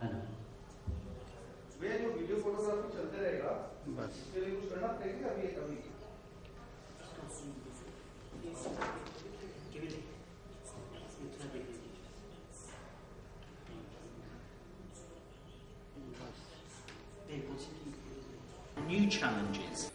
है ना? वे जो वीडियो फोटोग्राफी चलते रहेगा, बस इसके लिए कुछ करना पड़ेगा अभी अभी। New challenges.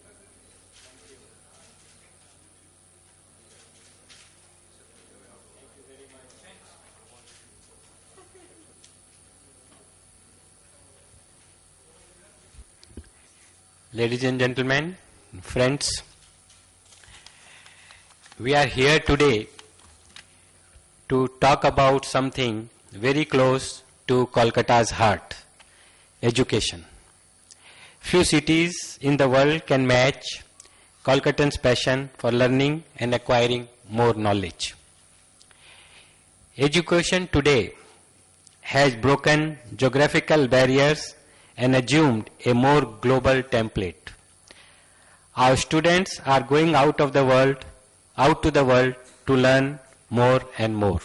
Ladies and gentlemen, friends, we are here today to talk about something very close to Kolkata's heart, education. Few cities in the world can match Kolkatans' passion for learning and acquiring more knowledge. Education today has broken geographical barriers and assumed a more global template. Our students are going out to the world to learn more and more.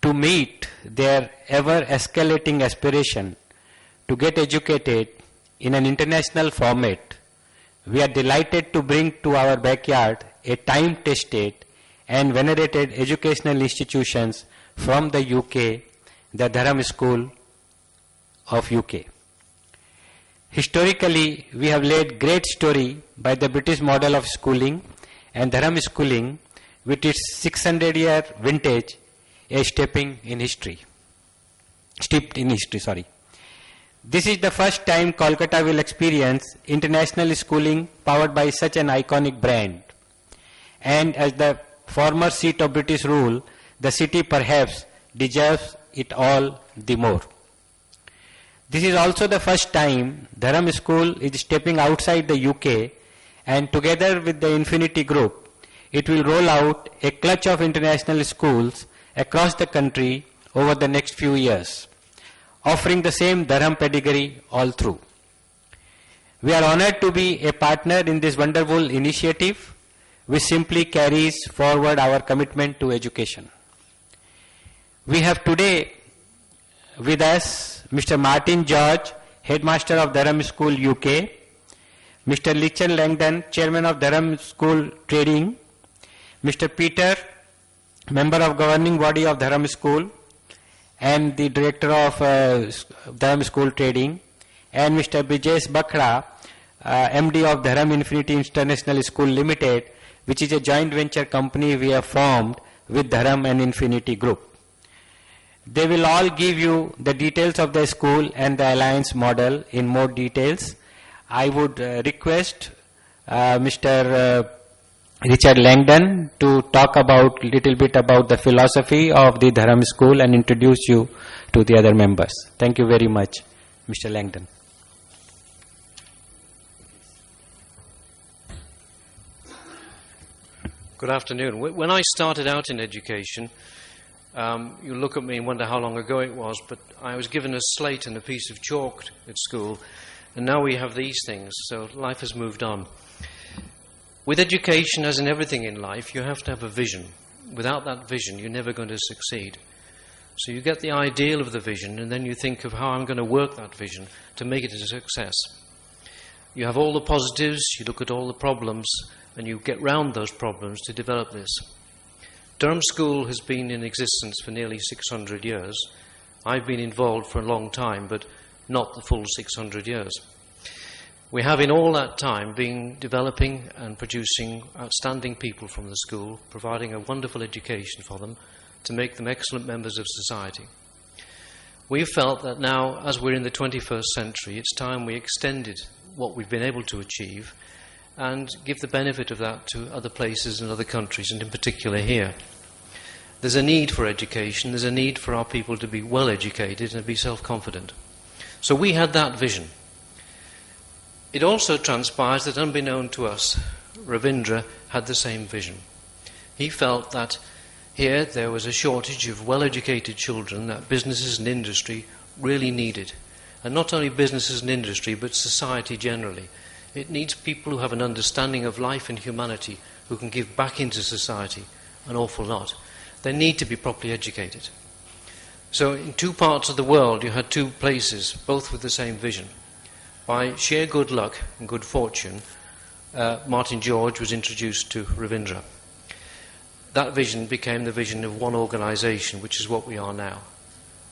To meet their ever-escalating aspiration to get educated in an international format, we are delighted to bring to our backyard a time-tested and venerated educational institutions from the UK, the Durham School of UK. Historically, we have laid great story by the British model of schooling, and Durham schooling, with its 600-year vintage, is steeped in history. This is the first time Kolkata will experience international schooling powered by such an iconic brand. And as the former seat of British rule, the city perhaps deserves it all the more. This is also the first time Durham School is stepping outside the UK, and together with the Infinity Group, it will roll out a clutch of international schools across the country over the next few years, offering the same Durham pedigree all through. We are honored to be a partner in this wonderful initiative, which simply carries forward our commitment to education. We have today with us Mr. Martin George, Headmaster of Durham School UK, Mr. Lichan Langdon, Chairman of Durham School Trading, Mr. Peter, Member of Governing Body of Durham School and the Director of Durham School Trading, and Mr. Brijesh Bakra, MD of Durham Infinity International School Limited, which is a joint venture company we have formed with Durham and Infinity Group. They will all give you the details of the school and the alliance model in more details. I would request Mr. Richard Langdon to talk about little bit about the philosophy of the Durham School and introduce you to the other members. Thank you very much, Mr. Langdon. Good afternoon. When I started out in education, you look at me and wonder how long ago it was, but I was given a slate and a piece of chalk at school, and now we have these things, so life has moved on. With education, as in everything in life, you have to have a vision. Without that vision, you're never going to succeed. So you get the ideal of the vision, and then you think of how I'm going to work that vision to make it a success. You have all the positives, you look at all the problems, and you get round those problems to develop this. Durham School has been in existence for nearly 600 years. I've been involved for a long time, but not the full 600 years. We have in all that time been developing and producing outstanding people from the school, providing a wonderful education for them to make them excellent members of society. We've felt that now, as we're in the 21st century, it's time we extended what we've been able to achieve and give the benefit of that to other places and other countries, and in particular here. There's a need for education, there's a need for our people to be well educated and be self-confident. So we had that vision. It also transpires that, unbeknown to us, Ravindra had the same vision. He felt that here there was a shortage of well-educated children that businesses and industry really needed. And not only businesses and industry, but society generally. It needs people who have an understanding of life and humanity, who can give back into society an awful lot. They need to be properly educated. So in two parts of the world you had two places, both with the same vision. By sheer good luck and good fortune, Martin George was introduced to Ravindra. That vision became the vision of one organisation, which is what we are now.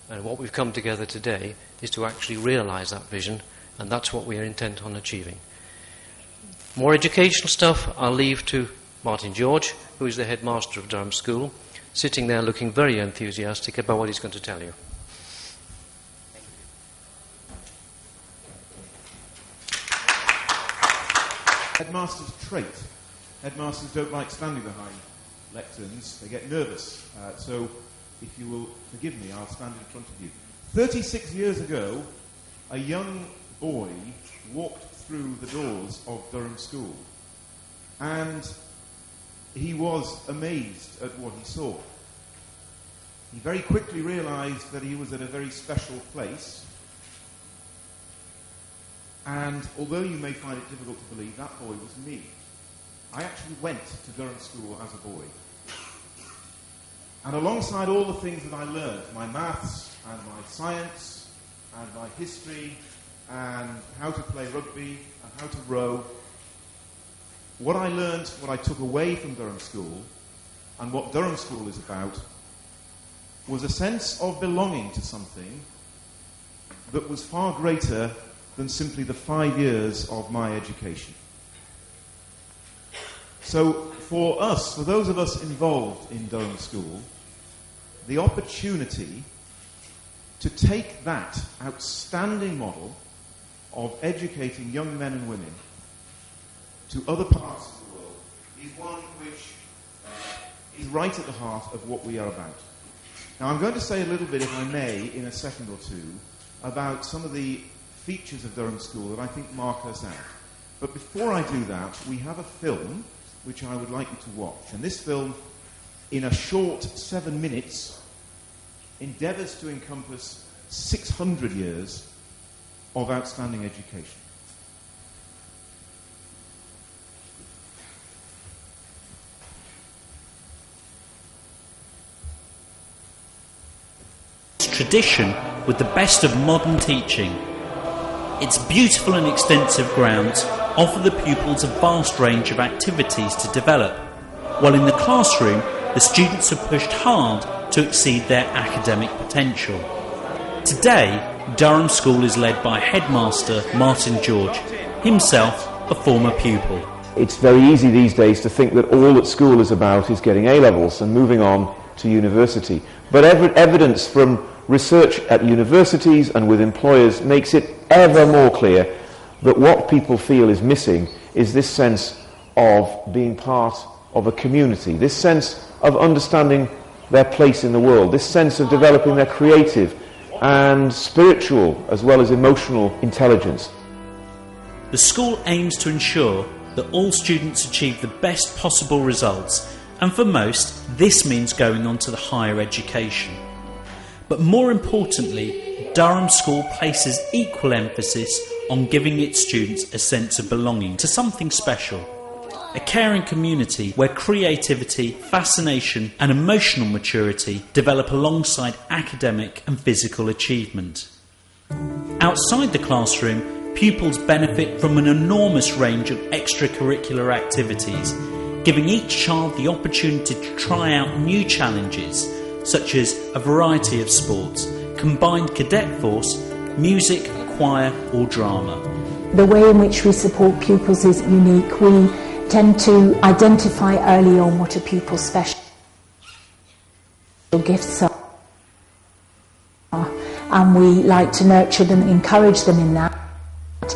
And what we've come together today is to actually realise that vision, and that's what we are intent on achieving. More educational stuff I'll leave to Martin George, who is the headmaster of Durham School, sitting there looking very enthusiastic about what he's going to tell you. Headmaster's trait. Headmasters don't like standing behind lecterns. They get nervous. So if you will forgive me, I'll stand in front of you. 36 years ago, a young boy walked through the doors of Durham School, and he was amazed at what he saw. He very quickly realized that he was at a very special place, and although you may find it difficult to believe, that boy was me. I actually went to Durham School as a boy. And alongside all the things that I learned, my maths and my science and my history and how to play rugby and how to row, what I learned, what I took away from Durham School, and what Durham School is about, was a sense of belonging to something that was far greater than simply the 5 years of my education. So for us, for those of us involved in Durham School, the opportunity to take that outstanding model of educating young men and women to other parts of the world is one which is right at the heart of what we are about. Now I'm going to say a little bit, if I may, in a second or two, about some of the features of Durham School that I think mark us out. But before I do that, we have a film which I would like you to watch. And this film, in a short 7 minutes, endeavours to encompass 600 years of outstanding education. Tradition with the best of modern teaching. Its beautiful and extensive grounds offer the pupils a vast range of activities to develop, while in the classroom the students are pushed hard to exceed their academic potential. Today, Durham School is led by Headmaster Martin George, himself a former pupil. It's very easy these days to think that all that school is about is getting A-levels and moving on to university. But evidence from research at universities and with employers makes it ever more clear that what people feel is missing is this sense of being part of a community, this sense of understanding their place in the world, this sense of developing their creative and spiritual as well as emotional intelligence. The school aims to ensure that all students achieve the best possible results, and for most, this means going on to the higher education. But more importantly, Durham School places equal emphasis on giving its students a sense of belonging to something special. A caring community where creativity, fascination and emotional maturity develop alongside academic and physical achievement. Outside the classroom, pupils benefit from an enormous range of extracurricular activities, giving each child the opportunity to try out new challenges, such as a variety of sports, combined cadet force, music, choir or drama. The way in which we support pupils is unique. We tend to identify early on what a pupil's special gifts are, and we like to nurture them and encourage them in that.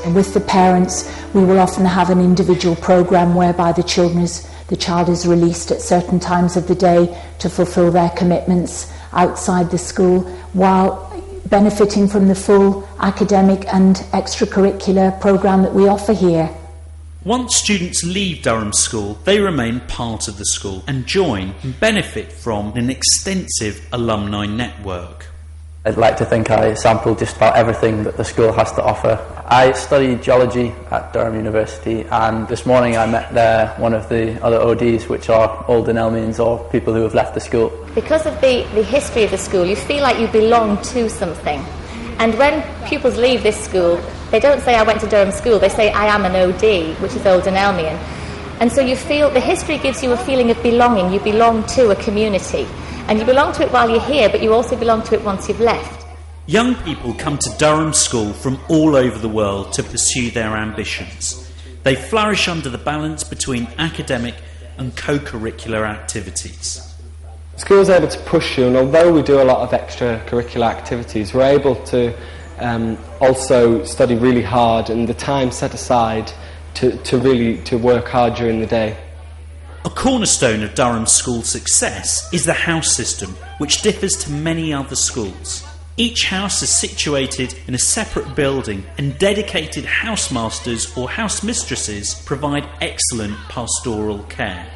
And with the parents, we will often have an individual programme whereby the child is released at certain times of the day to fulfil their commitments outside the school, while benefiting from the full academic and extracurricular programme that we offer here. Once students leave Durham School, they remain part of the school and join and benefit from an extensive alumni network. I'd like to think I sampled just about everything that the school has to offer. I studied geology at Durham University, and this morning I met there one of the other ODs, which are old Denelmians or people who have left the school. Because of the history of the school, you feel like you belong to something. And when pupils leave this school, they don't say, I went to Durham School, they say, I am an OD, which is Old Denelmian. And so you feel, the history gives you a feeling of belonging. You belong to a community. And you belong to it while you're here, but you also belong to it once you've left. Young people come to Durham School from all over the world to pursue their ambitions. They flourish under the balance between academic and co-curricular activities. The school is able to push you, and although we do a lot of extracurricular activities, we're able to also study really hard, and the time set aside to work hard during the day. A cornerstone of Durham School's success is the house system, which differs to many other schools. Each house is situated in a separate building, and dedicated housemasters or housemistresses provide excellent pastoral care.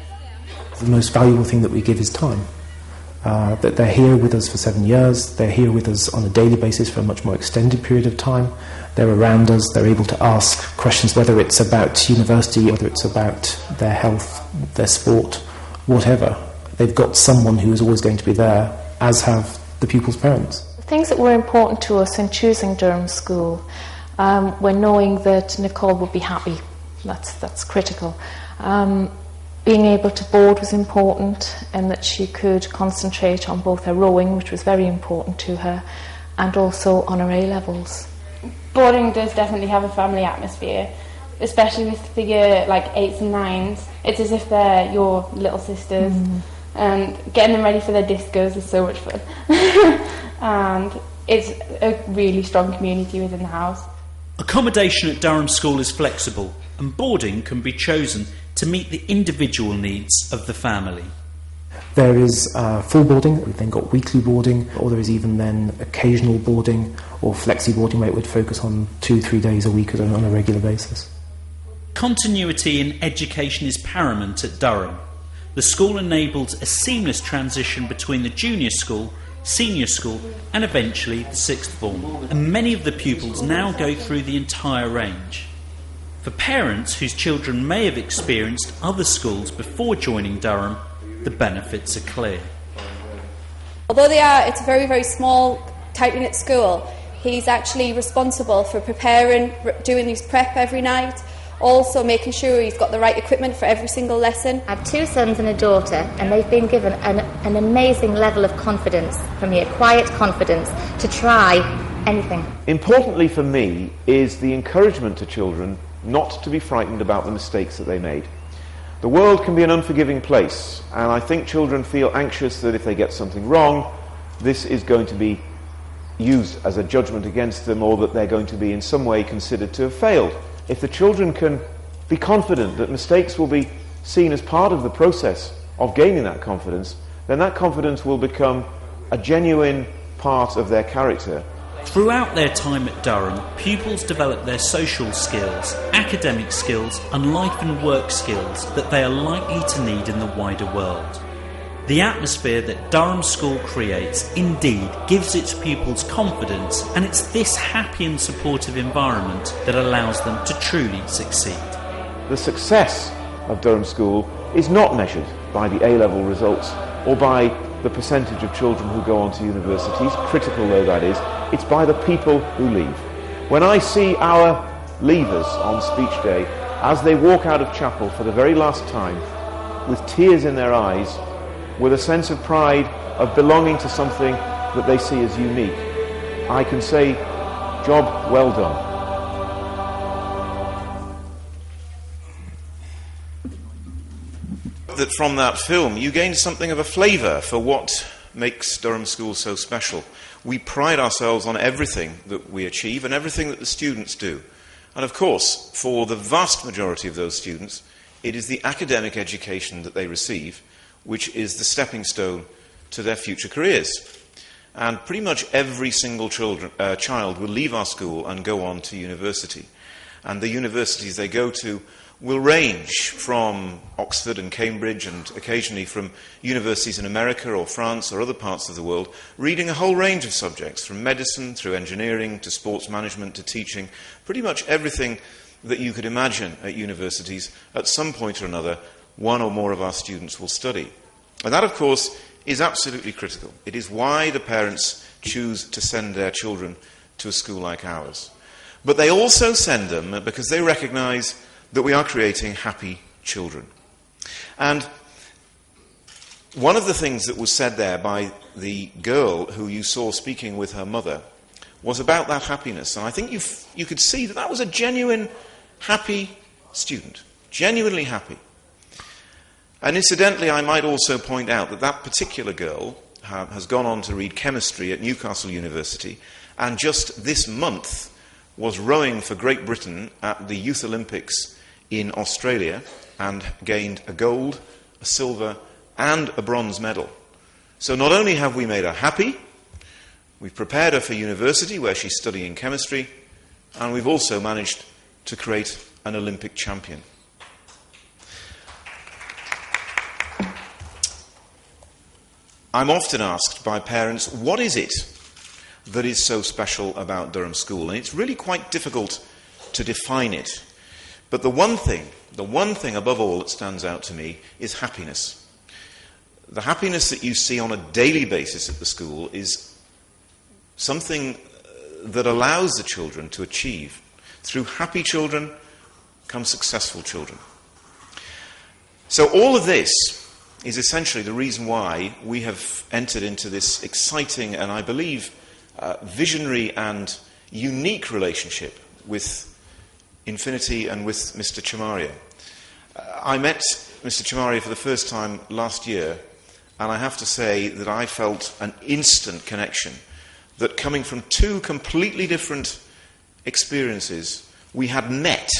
The most valuable thing that we give is time. That they're here with us for 7 years, they're here with us on a daily basis for a much more extended period of time. They're around us, they're able to ask questions, whether it's about university, whether it's about their health, their sport, whatever. They've got someone who is always going to be there, as have the pupils' parents. Things that were important to us in choosing Durham School were knowing that Nicole would be happy. That's critical. Being able to board was important, and that she could concentrate on both her rowing, which was very important to her, and also on her A-levels. Boarding does definitely have a family atmosphere, especially with the year like 8s and 9s. It's as if they're your little sisters, and getting them ready for their discos is so much fun. And it's a really strong community within the house. Accommodation at Durham School is flexible, and boarding can be chosen to meet the individual needs of the family. There is full boarding, we've then got weekly boarding, or there is even then occasional boarding or flexi boarding where it would focus on 2-3 days a week on a regular basis. Continuity in education is paramount at Durham. The school enables a seamless transition between the junior school, senior school and eventually the sixth form, and many of the pupils now go through the entire range. For parents whose children may have experienced other schools before joining Durham, the benefits are clear. Although it's a very, very small, tightly knit school, he's actually responsible for preparing, doing his prep every night, also making sure he's got the right equipment for every single lesson. I have 2 sons and a daughter, and they've been given an amazing level of confidence from here, quiet confidence, to try anything. Importantly for me is the encouragement to children not to be frightened about the mistakes that they made. The world can be an unforgiving place, and I think children feel anxious that if they get something wrong, this is going to be used as a judgment against them, or that they're going to be in some way considered to have failed. If the children can be confident that mistakes will be seen as part of the process of gaining that confidence, then that confidence will become a genuine part of their character. Throughout their time at Durham, pupils develop their social skills, academic skills and life and work skills that they are likely to need in the wider world. The atmosphere that Durham School creates indeed gives its pupils confidence, and it's this happy and supportive environment that allows them to truly succeed. The success of Durham School is not measured by the A-level results or by the percentage of children who go on to universities, critical though that is. It's by the people who leave. When I see our leavers on speech day, as they walk out of chapel for the very last time, with tears in their eyes, with a sense of pride of belonging to something that they see as unique, I can say, job well done. That from that film you gained something of a flavour for what makes Durham School so special. We pride ourselves on everything that we achieve and everything that the students do. And of course, for the vast majority of those students, it is the academic education that they receive which is the stepping stone to their future careers. And pretty much every single child will leave our school and go on to university. And the universities they go to will range from Oxford and Cambridge and occasionally from universities in America or France or other parts of the world, reading a whole range of subjects, from medicine through engineering to sports management to teaching, pretty much everything that you could imagine at universities. At some point or another, one or more of our students will study. And that, of course, is absolutely critical. It is why the parents choose to send their children to a school like ours. But they also send them because they recognise that we are creating happy children. And one of the things that was said there by the girl who you saw speaking with her mother was about that happiness. And I think you could see that that was a genuine, happy student. Genuinely happy. And incidentally, I might also point out that that particular girl has gone on to read chemistry at Newcastle University, and just this month was rowing for Great Britain at the Youth Olympics in Australia and gained a gold, a silver and a bronze medal. So not only have we made her happy, we've prepared her for university where she's studying chemistry, and we've also managed to create an Olympic champion. I'm often asked by parents, what is it that is so special about Durham School? And it's really quite difficult to define it. But the one thing above all that stands out to me is happiness. The happiness that you see on a daily basis at the school is something that allows the children to achieve. Through happy children come successful children. So all of this is essentially the reason why we have entered into this exciting and, I believe, visionary and unique relationship with Infinity and with Mr. Chamaria. I met Mr. Chamaria for the first time last year, and I have to say that I felt an instant connection, that coming from two completely different experiences, we had met.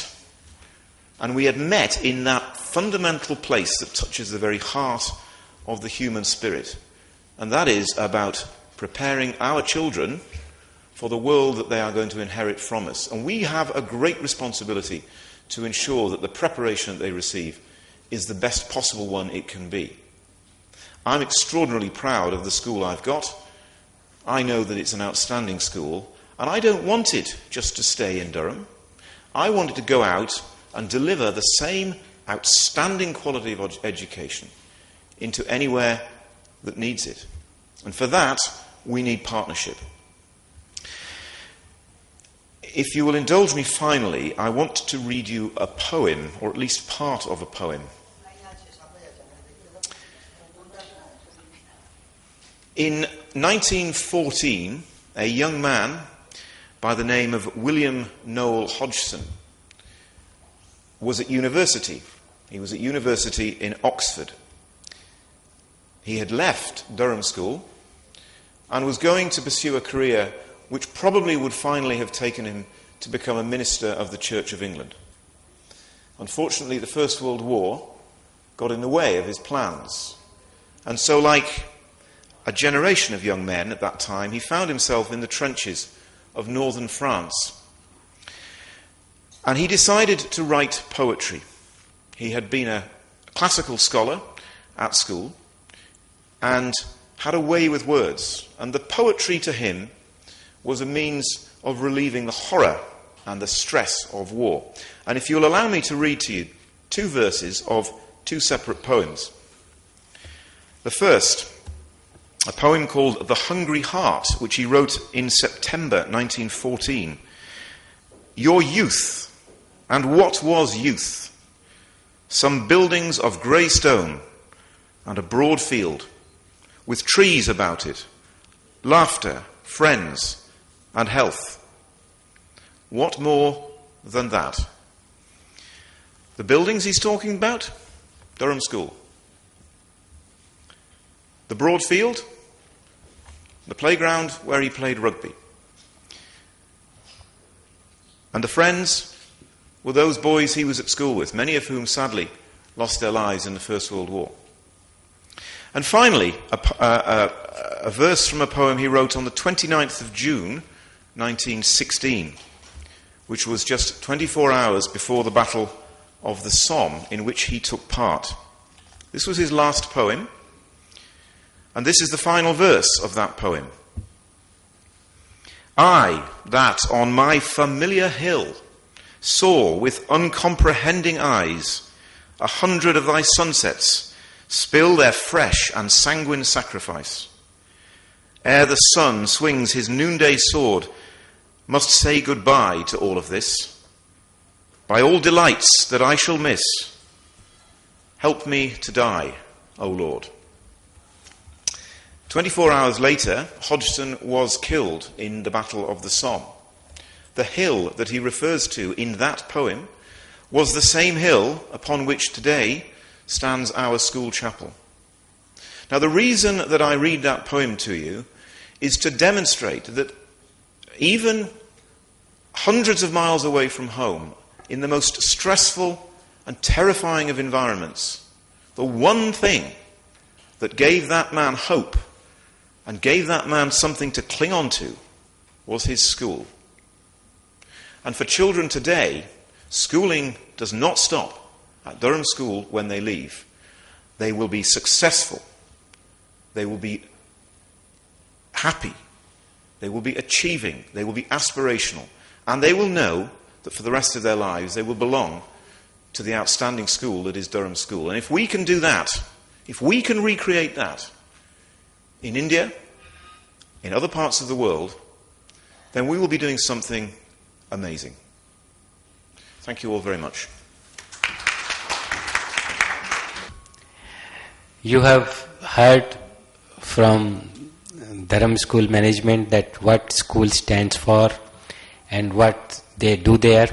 And we had met in that fundamental place that touches the very heart of the human spirit. And that is about preparing our children for the world that they are going to inherit from us. And we have a great responsibility to ensure that the preparation that they receive is the best possible one it can be. I'm extraordinarily proud of the school I've got. I know that it's an outstanding school, and I don't want it just to stay in Durham. I want it to go out and deliver the same outstanding quality of education into anywhere that needs it. And for that, we need partnership. If you will indulge me finally, I want to read you a poem, or at least part of a poem. In 1914, a young man by the name of William Noel Hodgson was at university. He was at university in Oxford. He had left Durham School and was going to pursue a career which probably would finally have taken him to become a minister of the Church of England. Unfortunately, the First World War got in the way of his plans. And so, like a generation of young men at that time, he found himself in the trenches of northern France. And he decided to write poetry. He had been a classical scholar at school and had a way with words. And the poetry to him was a means of relieving the horror and the stress of war. And if you'll allow me to read to you two verses of two separate poems. The first, a poem called The Hungry Heart, which he wrote in September 1914. Your youth, and what was youth? Some buildings of grey stone and a broad field, with trees about it, laughter, friends, and health. What more than that? The buildings he's talking about? Durham School. The broad field? The playground where he played rugby. And the friends were those boys he was at school with, many of whom sadly lost their lives in the First World War. And finally, a verse from a poem he wrote on the 29th of June 1916, which was just 24 hours before the Battle of the Somme in which he took part. This was his last poem, and this is the final verse of that poem. I, that on my familiar hill saw with uncomprehending eyes 100 of thy sunsets spill their fresh and sanguine sacrifice, ere the sun swings his noonday sword, must say goodbye to all of this. By all delights that I shall miss, help me to die, O Lord. 24 hours later, Hodgson was killed in the Battle of the Somme. The hill that he refers to in that poem was the same hill upon which today stands our school chapel. Now, the reason that I read that poem to you is to demonstrate that even hundreds of miles away from home, in the most stressful and terrifying of environments, the one thing that gave that man hope and gave that man something to cling on to was his school. And for children today, schooling does not stop at Durham School when they leave. They will be successful. They will be happy. They will be achieving. They will be aspirational. And they will know that for the rest of their lives they will belong to the outstanding school that is Durham School. And if we can do that, if we can recreate that in India, in other parts of the world, then we will be doing something amazing. Thank you all very much. You have heard from Durham School management that what school stands for and what they do there.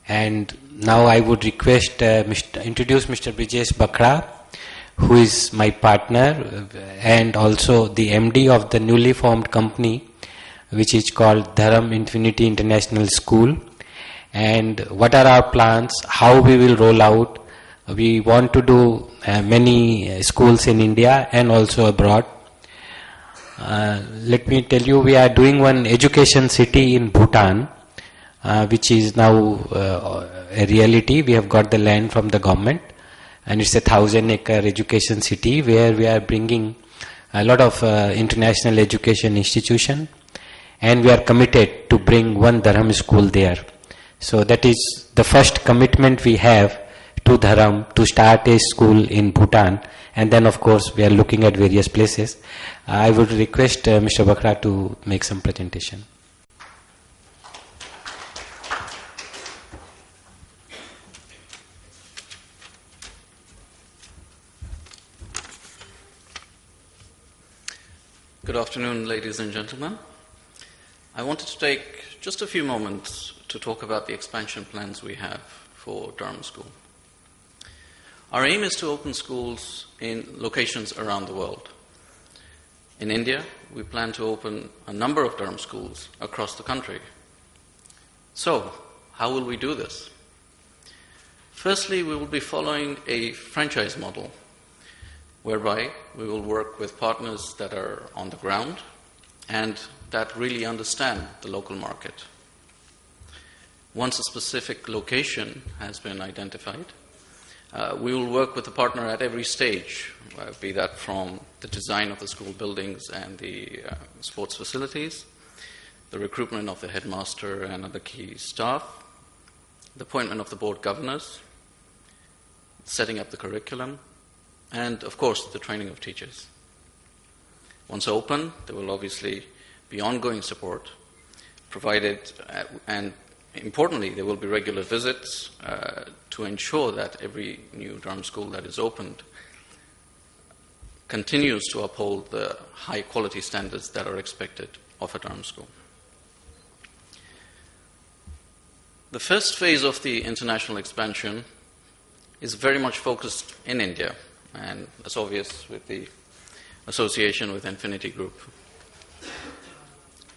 And now I would request introduce Mr. Brijesh Bakra, who is my partner and also the MD of the newly formed company, which is called Durham Infinity International School. And what are our plans, how we will roll out. We want to do many schools in India and also abroad. Let me tell you, we are doing one education city in Bhutan, which is now a reality. We have got the land from the government, and it's a 1,000-acre education city where we are bringing a lot of international education institution, and we are committed to bring one Durham school there. So that is the first commitment we have to Durham, to start a school in Bhutan, and then of course we are looking at various places. I would request Mr. Bakra to make some presentation. Good afternoon, ladies and gentlemen. I wanted to take just a few moments to talk about the expansion plans we have for Durham School. Our aim is to open schools in locations around the world. In India, we plan to open a number of Durham schools across the country. So, how will we do this? Firstly, we will be following a franchise model, whereby we will work with partners that are on the ground and that really understand the local market. Once a specific location has been identified, we will work with the partner at every stage, be that from the design of the school buildings and the sports facilities, the recruitment of the headmaster and other key staff, the appointment of the board governors, setting up the curriculum, and of course the training of teachers. Once open, there will obviously be ongoing support provided, and importantly, there will be regular visits to ensure that every new Durham school that is opened continues to uphold the high quality standards that are expected of a Durham school. The first phase of the international expansion is very much focused in India, and that's obvious with the association with Infinity Group.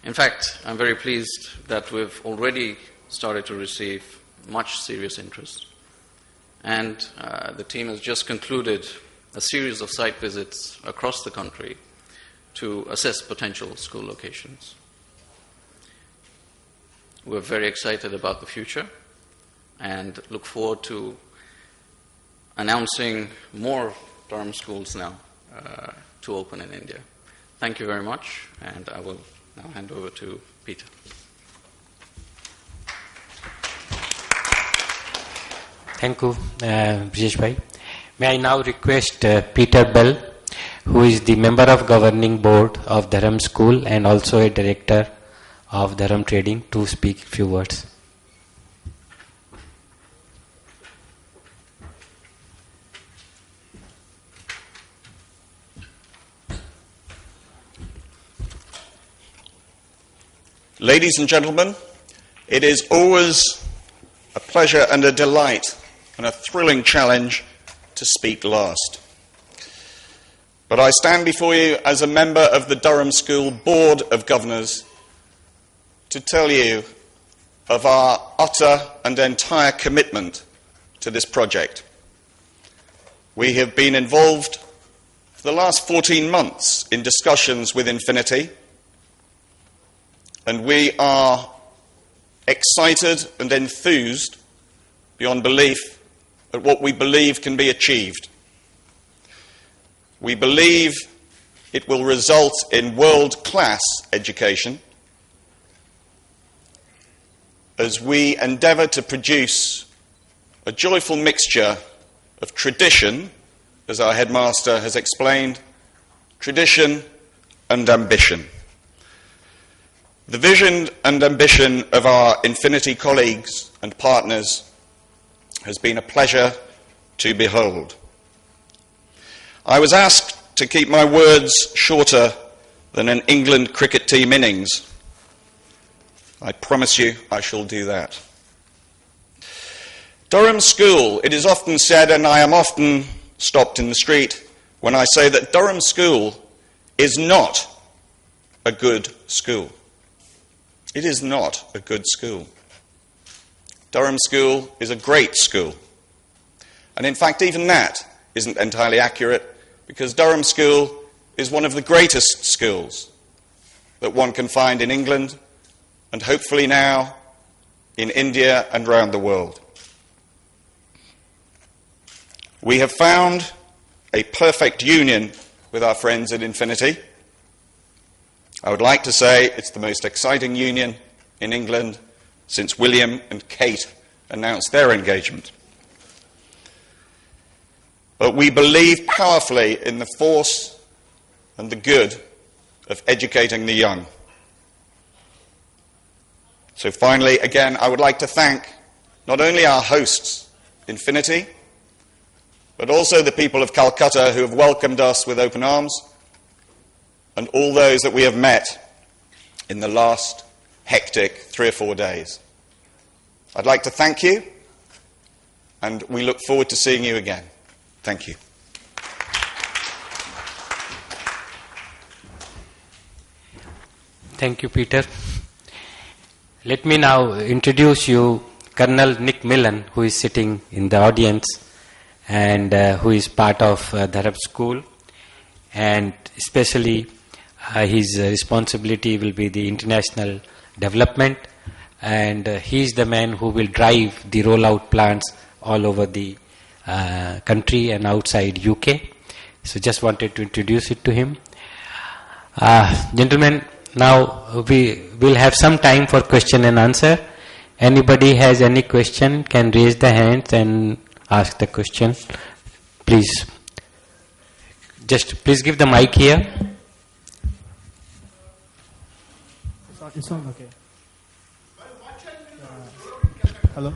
In fact, I'm very pleased that we've already started to receive much serious interest. And the team has just concluded a series of site visits across the country to assess potential school locations. We're very excited about the future, and look forward to announcing more Durham schools now to open in India. Thank you very much, and I will now hand over to Peter. Thank you, Brijesh Bhai. May I now request Peter Bell, who is the member of governing board of Durham School and also a director of Durham Trading, to speak a few words. Ladies and gentlemen, it is always a pleasure and a delight and a thrilling challenge to speak last. But I stand before you as a member of the Durham School Board of Governors to tell you of our utter and entire commitment to this project. We have been involved for the last 14 months in discussions with Infinity, and we are excited and enthused beyond belief at what we believe can be achieved. We believe it will result in world-class education as we endeavour to produce a joyful mixture of tradition, as our headmaster has explained, tradition and ambition. The vision and ambition of our Infinity colleagues and partners has been a pleasure to behold. I was asked to keep my words shorter than an England cricket team innings. I promise you I shall do that. Durham School, it is often said, and I am often stopped in the street when I say that Durham School is not a good school. It is not a good school. Durham School is a great school. And in fact, even that isn't entirely accurate, because Durham School is one of the greatest schools that one can find in England, and hopefully now in India and around the world. We have found a perfect union with our friends at Infinity. I would like to say it's the most exciting union in England since William and Kate announced their engagement. But we believe powerfully in the force and the good of educating the young. So finally, again, I would like to thank not only our hosts, Infinity, but also the people of Calcutta who have welcomed us with open arms, and all those that we have met in the last hectic 3 or 4 days. I'd like to thank you, and we look forward to seeing you again. Thank you. Thank you, Peter. Let me now introduce you Colonel Nick Millen, who is sitting in the audience and who is part of Durham School, and especially his responsibility will be the international development, and he is the man who will drive the rollout plans all over the country and outside UK. So just wanted to introduce it to him. Gentlemen, now we will have some time for question and answer. Anybody has any question can raise the hands and ask the question. Please. Just please give the mic here. It's not okay. Hello?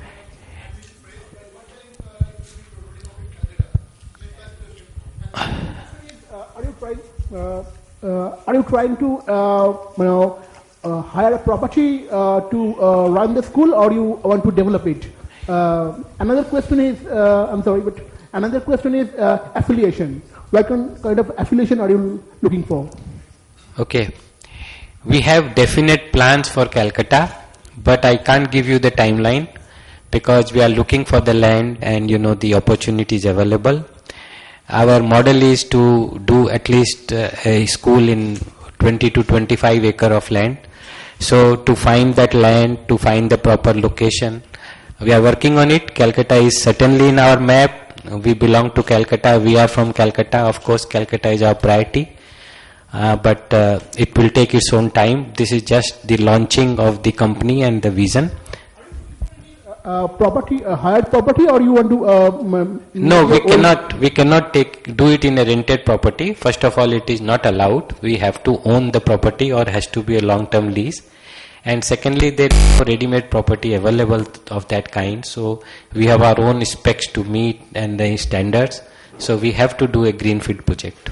Are you trying to hire a property to run the school, or you want to develop it? Another question is, another question is affiliation. What kind of affiliation are you looking for? Okay. We have definite plans for Calcutta, but I can't give you the timeline because we are looking for the land and the opportunities available. Our model is to do at least a school in 20 to 25 acre of land. So to find that land, to find the proper location, We are working on it. Calcutta is certainly in our map. We belong to Calcutta. We are from Calcutta. Of course, Calcutta is our priority. But it will take its own time. This is just the launching of the company and the vision. Property, hired property, or you want to? No, we cannot do it in a rented property. First of all, it is not allowed. We have to own the property, or has to be a long-term lease. And secondly, there is no ready-made property available of that kind. So we have our own specs to meet and the standards. So we have to do a greenfield project.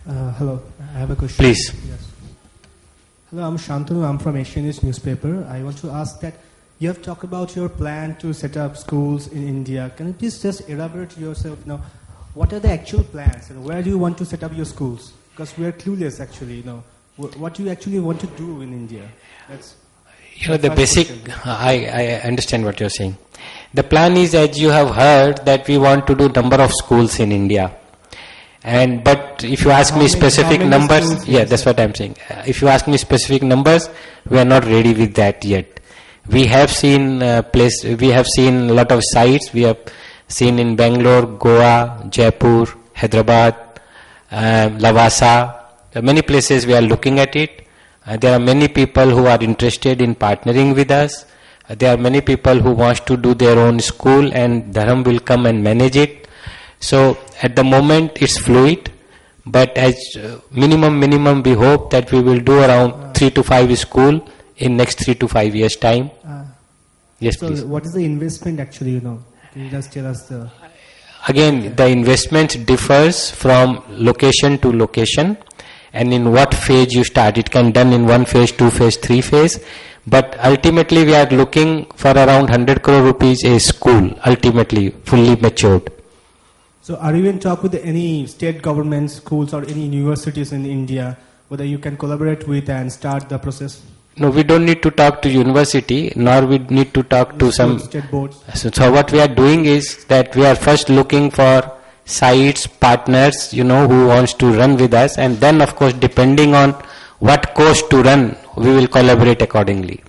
Hello, I have a question. Please. Yes. Hello, I'm Shantanu. I'm from Asian News newspaper. I want to ask that you have talked about your plan to set up schools in India. Can you please just elaborate yourself now? What are the actual plans and where do you want to set up your schools? Because we are clueless actually. What do you actually want to do in India? That's the basic. I understand what you're saying. The plan is, as you have heard, that we want to do number of schools in India. But if you ask me specific numbers, that's what I'm saying. If you ask me specific numbers, we are not ready with that yet. We have seen we have seen a lot of sites. We have seen in Bangalore, Goa, Jaipur, Hyderabad, Lavasa. Many places we are looking at it. There are many people who are interested in partnering with us. There are many people who want to do their own school, and Durham will come and manage it. So at the moment it's fluid, but as minimum we hope that we will do around 3 to 5 school in next 3 to 5 years time. Yes, so please. What is the investment actually? Can you just tell us the? Again, the investment differs from location to location, and in what phase you start. It can done in 1 phase, 2 phase, 3 phase. But ultimately we are looking for around 100 crore rupees a school, ultimately fully matured. So are you in talk with any state government schools or any universities in India, whether you can collaborate with and start the process? No, we don't need to talk to university, nor we need to talk to some state boards. So what we are doing is that we are first looking for sites, partners, who wants to run with us, and then of course depending on what course to run, we will collaborate accordingly.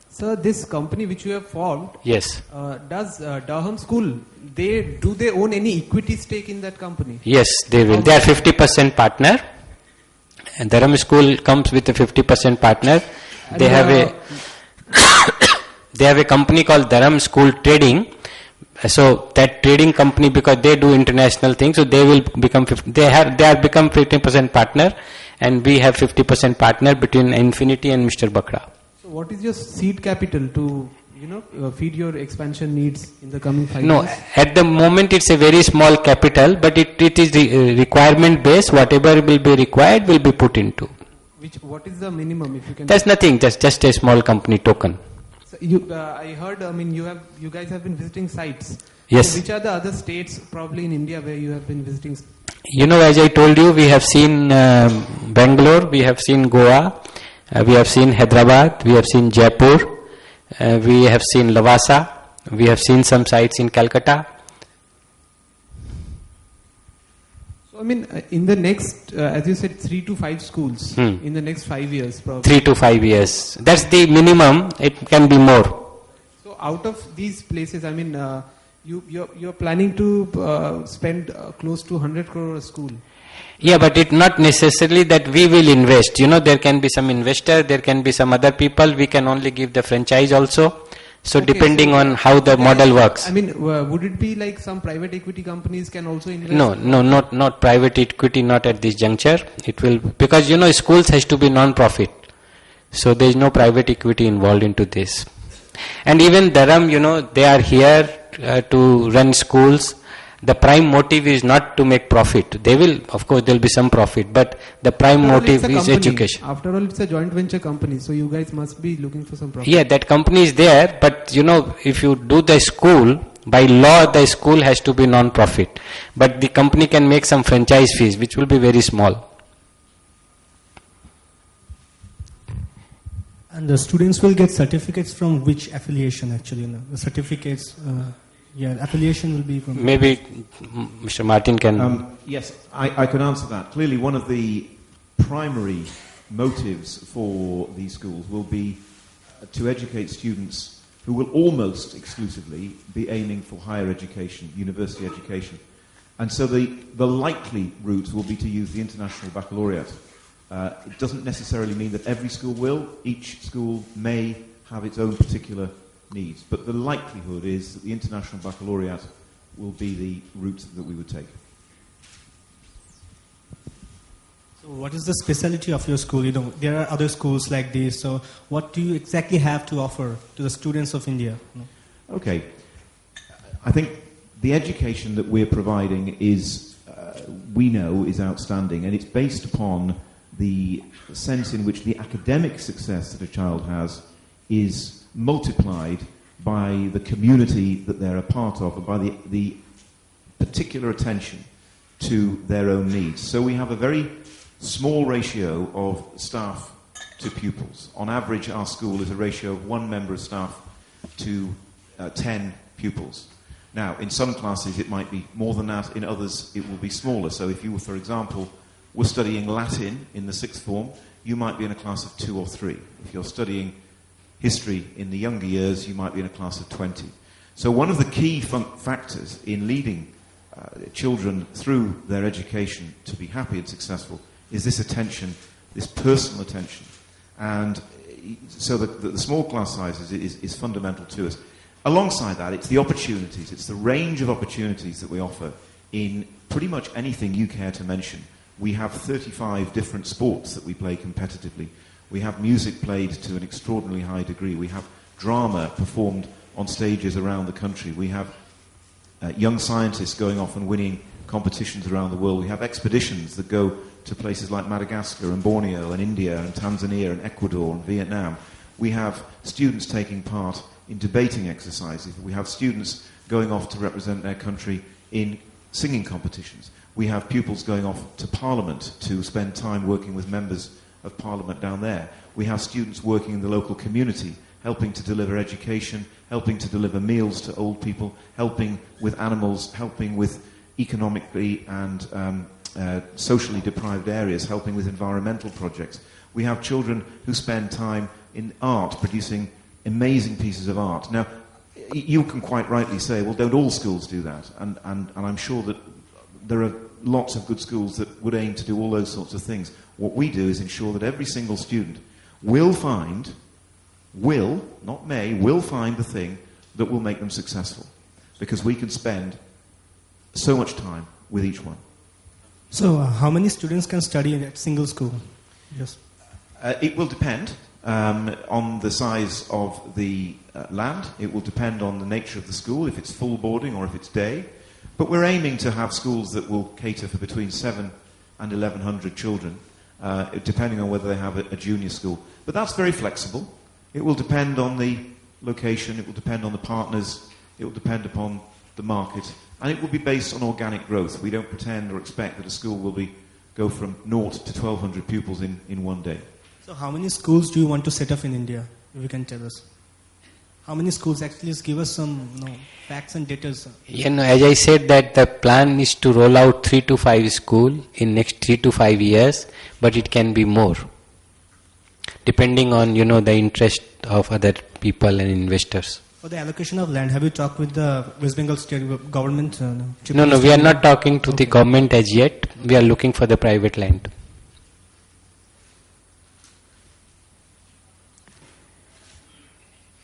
Sir, this company which you have formed, yes, does Durham School, do they own any equity stake in that company? Yes, they will. They are 50% partner, and Durham School comes with a 50% partner. They have a company called Durham School Trading. So that trading company, because they do international things, so they will become they are become 50% partner, and we have 50% partner between Infinity and Mr. Bakra. So what is your seed capital to feed your expansion needs in the coming 5 years? No, at the moment it's a very small capital, but it is requirement based. Whatever will be required will be put into. What is the minimum, if you can? That's nothing. Just a small company token. So I heard. You guys have been visiting sites. Yes. So which are the other states probably in India where you have been visiting? As I told you, we have seen Bangalore, we have seen Goa, we have seen Hyderabad, we have seen Jaipur, we have seen Lavasa, we have seen some sites in Calcutta. So in the next, as you said, 3 to 5 schools in the next 5 years, probably. 3 to 5 years. That's the minimum. It can be more. So out of these places, you're planning to spend close to 100 crore a school. Yeah, but it's not necessarily that we will invest. There can be some investor, there can be some other people. We can only give the franchise also. So depending on how the model works. Would it be like some private equity companies can also invest? No, not private equity, not at this juncture. It will, because schools has to be non-profit. So there is no private equity involved into this. And even Durham, they are here to run schools. The prime motive is not to make profit. They will, of course, there will be some profit, but the prime motive is education. After all, it's a joint venture company, so you guys must be looking for some profit. Yeah, that company is there, but if you do the school, by law, the school has to be non-profit. But the company can make some franchise fees, which will be very small. And the students will get certificates from which affiliation actually? The certificates... affiliation will be from... Maybe Mr. Martin can... Yes, I can answer that. Clearly, one of the primary motives for these schools will be to educate students who will almost exclusively be aiming for higher education, university education. And so the likely route will be to use the International Baccalaureate. It doesn't necessarily mean that every school will. Each school may have its own particular needs. But the likelihood is that the International Baccalaureate will be the route that we would take. So what is the specialty of your school? There are other schools like this. So what do you exactly have to offer to the students of India? Okay. I think the education that we're providing is, we know, is outstanding, and it's based upon the sense in which the academic success that a child has is multiplied by the community that they're a part of, and by the particular attention to their own needs. So we have a very small ratio of staff to pupils. On average, our school is a ratio of 1 member of staff to 10 pupils. Now, in some classes it might be more than that, in others it will be smaller. So if you, for example, were studying Latin in the 6th form, you might be in a class of 2 or 3. If you're studying history in the younger years, you might be in a class of 20. So one of the key factors in leading children through their education to be happy and successful is this attention, this personal attention. And so the small class sizes is fundamental to us. Alongside that, it's the opportunities, it's the range of opportunities that we offer in pretty much anything you care to mention. We have 35 different sports that we play competitively. We have music played to an extraordinarily high degree. We have drama performed on stages around the country. We have young scientists going off and winning competitions around the world. We have expeditions that go to places like Madagascar and Borneo and India and Tanzania and Ecuador and Vietnam. We have students taking part in debating exercises. We have students going off to represent their country in singing competitions. We have pupils going off to Parliament to spend time working with members of Parliament down there. We have students working in the local community, helping to deliver education, helping to deliver meals to old people, helping with animals, helping with economically and socially deprived areas, helping with environmental projects. We have children who spend time in art, producing amazing pieces of art. Now, you can quite rightly say, well, don't all schools do that? And I'm sure that there are lots of good schools that would aim to do all those sorts of things. What we do is ensure that every single student will find, not may, will find the thing that will make them successful. Because we can spend so much time with each one. So how many students can study in a single school? Yes. It will depend on the size of the land. It will depend on the nature of the school, if it's full boarding or if it's day. But we're aiming to have schools that will cater for between 7 and 1,100 children, depending on whether they have a junior school. But that's very flexible. It will depend on the location, it will depend on the partners, it will depend upon the market, and it will be based on organic growth. We don't pretend or expect that a school will go from 0 to 1,200 pupils in one day. So how many schools do you want to set up in India, if you can tell us? How many schools? Actually, just give us some facts and data. As I said, that the plan is to roll out 3 to 5 schools in next 3 to 5 years, but it can be more, depending on the interest of other people and investors. For the allocation of land, have you talked with the West Bengal state government? No, we are not talking to the government as yet. We are looking for the private land.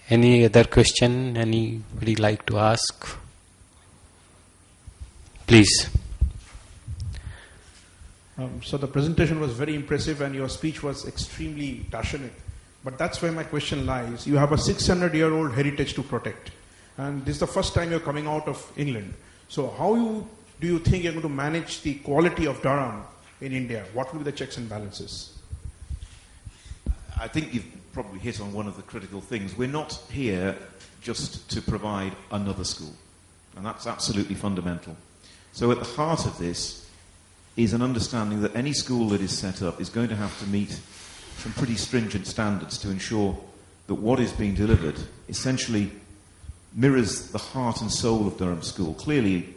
Any other question? Anybody like to ask? Please. So the presentation was very impressive and your speech was extremely passionate. But that's where my question lies. You have a 600-year-old heritage to protect. And this is the first time you're coming out of England. So how do you think you're going to manage the quality of Durham in India? What will be the checks and balances? I think you've probably hit on one of the critical things. We're not here just to provide another school. And that's absolutely fundamental. So at the heart of this is an understanding that any school that is set up is going to have to meet some pretty stringent standards to ensure that what is being delivered essentially mirrors the heart and soul of Durham School. Clearly,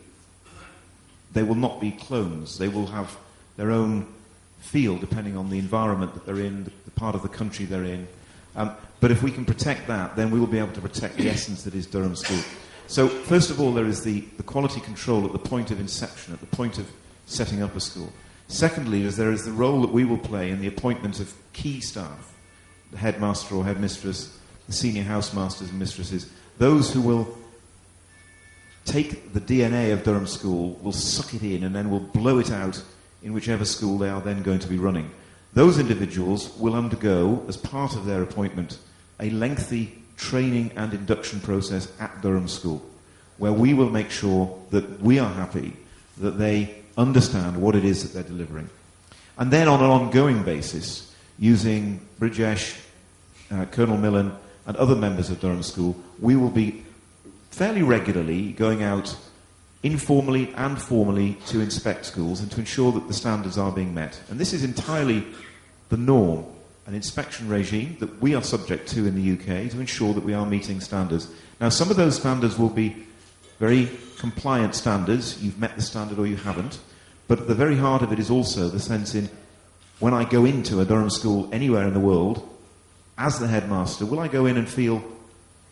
they will not be clones. They will have their own feel depending on the environment that they're in, the part of the country they're in. But if we can protect that, then we will be able to protect the essence that is Durham School. So, first of all, there is the quality control at the point of inception, at the point of setting up a school. Secondly, there is the role that we will play in the appointment of key staff, the headmaster or headmistress, the senior housemasters and mistresses, those who will take the DNA of Durham School, will suck it in, and then will blow it out in whichever school they are then going to be running. Those individuals will undergo, as part of their appointment, a lengthy training and induction process at Durham School, where we will make sure that we are happy, that they understand what it is that they're delivering. And then on an ongoing basis, using Brijesh, Colonel Millen, and other members of Durham School, we will be fairly regularly going out informally and formally to inspect schools and to ensure that the standards are being met. And this is entirely the norm, an inspection regime that we are subject to in the UK to ensure that we are meeting standards. Now, some of those standards will be very compliant standards. You've met the standard or you haven't. But at the very heart of it is also the sense in, when I go into a Durham school anywhere in the world, as the headmaster, will I go in and feel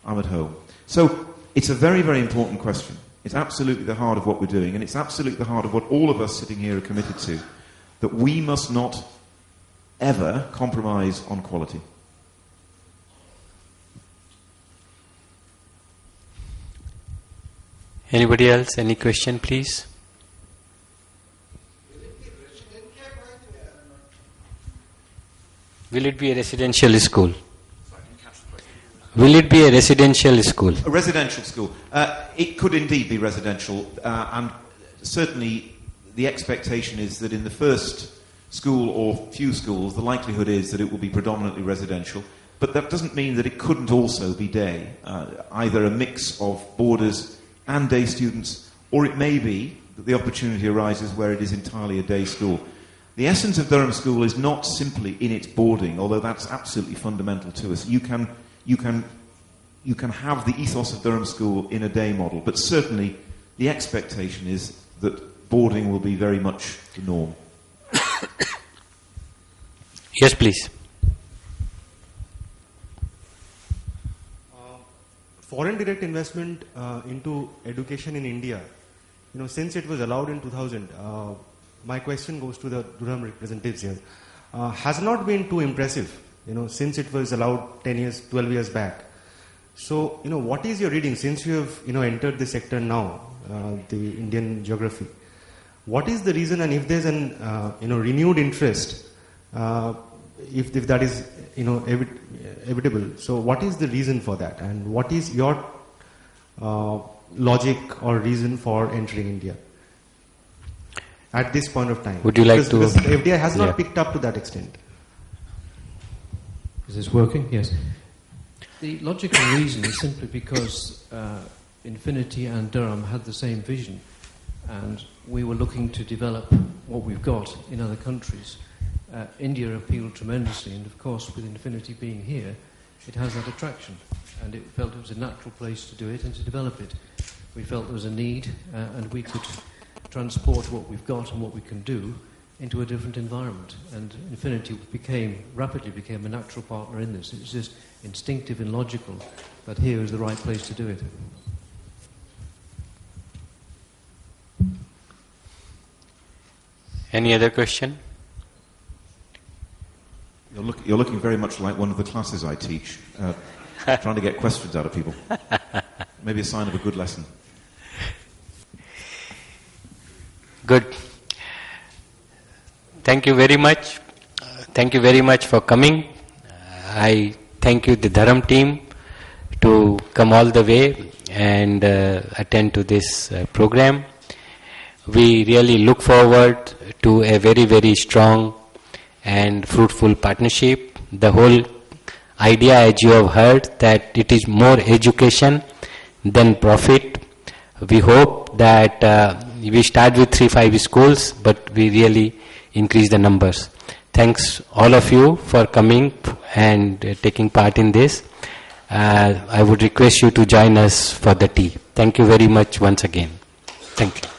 I'm at home? So it's a very, very important question. It's absolutely the heart of what we're doing, and it's absolutely the heart of what all of us sitting here are committed to, that we must not ever compromise on quality. Anybody else? Any question, please? Will it be a residential school? Will it be a residential school? A residential school. It could indeed be residential, and certainly the expectation is that in the first school or few schools, the likelihood is that it will be predominantly residential. But that doesn't mean that it couldn't also be day, either a mix of boarders and day students, or it may be that the opportunity arises where it is entirely a day school. The essence of Durham School is not simply in its boarding, although that's absolutely fundamental to us. You can have the ethos of Durham School in a day model, but certainly the expectation is that boarding will be very much the norm. Yes, please. Foreign direct investment into education in India, since it was allowed in 2000, my question goes to the Durham representatives here, has not been too impressive, since it was allowed 10 years, 12 years back. So, what is your reading, since you have, entered the sector now, the Indian geography? What is the reason, and if there's an, renewed interest, if that is, evitable, so what is the reason for that, and what is your logic or reason for entering India at this point of time? Would you like to? Because the FDI has not picked up to that extent. Is this working? Yes. The logical reason is simply because Infinity and Durham had the same vision, and we were looking to develop what we've got in other countries. India appealed tremendously, and of course with Infinity being here, it has that attraction, and it felt it was a natural place to do it and to develop it. We felt there was a need, and we could transport what we've got and what we can do into a different environment, and Infinity rapidly became a natural partner in this. It was just instinctive and logical that here is the right place to do it. Any other question? You're looking very much like one of the classes I teach, trying to get questions out of people. Maybe a sign of a good lesson. Good. Thank you very much. Thank you very much for coming. I thank you, the Durham team, to come all the way and attend to this program. We really look forward to a very, very strong and fruitful partnership. The whole idea, as you have heard, that it is more education than profit. We hope that we start with 3-5 schools, but we really increase the numbers. Thanks all of you for coming and taking part in this. I would request you to join us for the tea. Thank you very much once again. Thank you.